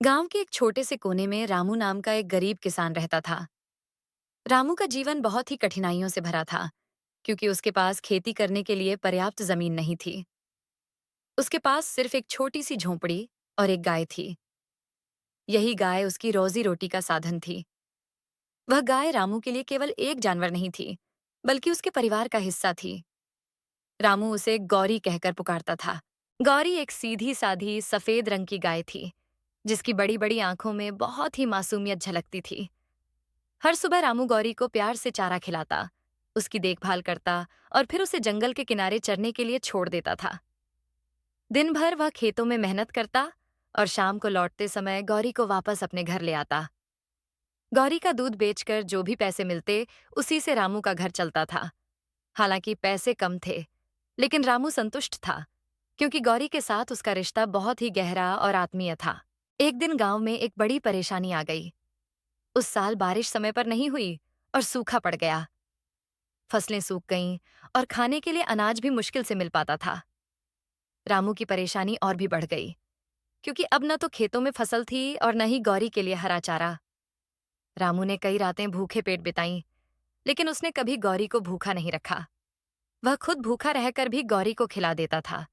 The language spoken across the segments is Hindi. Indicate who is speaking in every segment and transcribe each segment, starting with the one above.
Speaker 1: गांव के एक छोटे से कोने में रामू नाम का एक गरीब किसान रहता था। रामू का जीवन बहुत ही कठिनाइयों से भरा था, क्योंकि उसके पास खेती करने के लिए पर्याप्त जमीन नहीं थी। उसके पास सिर्फ एक छोटी सी झोंपड़ी और एक गाय थी। यही गाय उसकी रोजी रोटी का साधन थी। वह गाय रामू के लिए केवल एक जानवर नहीं थी, बल्कि उसके परिवार का हिस्सा थी। रामू उसे गौरी कहकर पुकारता था। गौरी एक सीधी साधी सफेद रंग की गाय थी, जिसकी बड़ी बड़ी आंखों में बहुत ही मासूमियत झलकती थी। हर सुबह रामू गौरी को प्यार से चारा खिलाता, उसकी देखभाल करता और फिर उसे जंगल के किनारे चरने के लिए छोड़ देता था। दिन भर वह खेतों में मेहनत करता और शाम को लौटते समय गौरी को वापस अपने घर ले आता। गौरी का दूध बेचकर जो भी पैसे मिलते, उसी से रामू का घर चलता था। हालांकि पैसे कम थे, लेकिन रामू संतुष्ट था, क्योंकि गौरी के साथ उसका रिश्ता बहुत ही गहरा और आत्मीय था। एक दिन गांव में एक बड़ी परेशानी आ गई। उस साल बारिश समय पर नहीं हुई और सूखा पड़ गया। फसलें सूख गईं और खाने के लिए अनाज भी मुश्किल से मिल पाता था। रामू की परेशानी और भी बढ़ गई, क्योंकि अब न तो खेतों में फसल थी और न ही गौरी के लिए हरा चारा। रामू ने कई रातें भूखे पेट बिताईं, लेकिन उसने कभी गौरी को भूखा नहीं रखा। वह खुद भूखा रहकर भी गौरी को खिला देता था,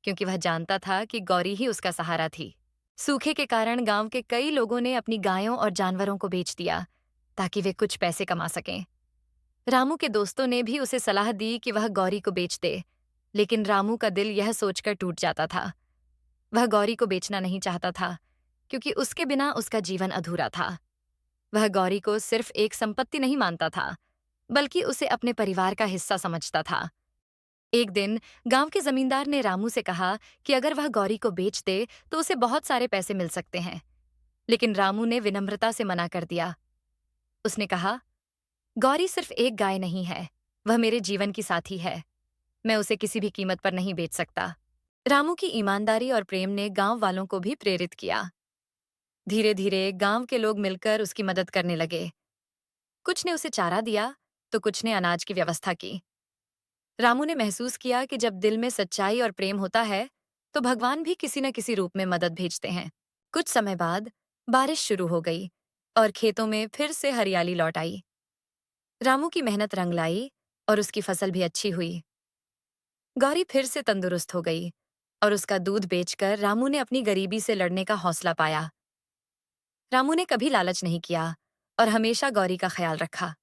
Speaker 1: क्योंकि वह जानता था कि गौरी ही उसका सहारा थी। सूखे के कारण गांव के कई लोगों ने अपनी गायों और जानवरों को बेच दिया, ताकि वे कुछ पैसे कमा सकें। रामू के दोस्तों ने भी उसे सलाह दी कि वह गौरी को बेच दे, लेकिन रामू का दिल यह सोचकर टूट जाता था। वह गौरी को बेचना नहीं चाहता था, क्योंकि उसके बिना उसका जीवन अधूरा था। वह गौरी को सिर्फ एक संपत्ति नहीं मानता था, बल्कि उसे अपने परिवार का हिस्सा समझता था। एक दिन गांव के जमींदार ने रामू से कहा कि अगर वह गौरी को बेच दे तो उसे बहुत सारे पैसे मिल सकते हैं। लेकिन रामू ने विनम्रता से मना कर दिया। उसने कहा, गौरी सिर्फ एक गाय नहीं है, वह मेरे जीवन की साथी है। मैं उसे किसी भी कीमत पर नहीं बेच सकता। रामू की ईमानदारी और प्रेम ने गांव वालों को भी प्रेरित किया। धीरे धीरे गांव के लोग मिलकर उसकी मदद करने लगे। कुछ ने उसे चारा दिया, तो कुछ ने अनाज की व्यवस्था की। रामू ने महसूस किया कि जब दिल में सच्चाई और प्रेम होता है, तो भगवान भी किसी न किसी रूप में मदद भेजते हैं। कुछ समय बाद बारिश शुरू हो गई और खेतों में फिर से हरियाली लौट आई। रामू की मेहनत रंग लाई और उसकी फसल भी अच्छी हुई। गौरी फिर से तंदुरुस्त हो गई और उसका दूध बेचकर रामू ने अपनी गरीबी से लड़ने का हौसला पाया। रामू ने कभी लालच नहीं किया और हमेशा गौरी का ख्याल रखा।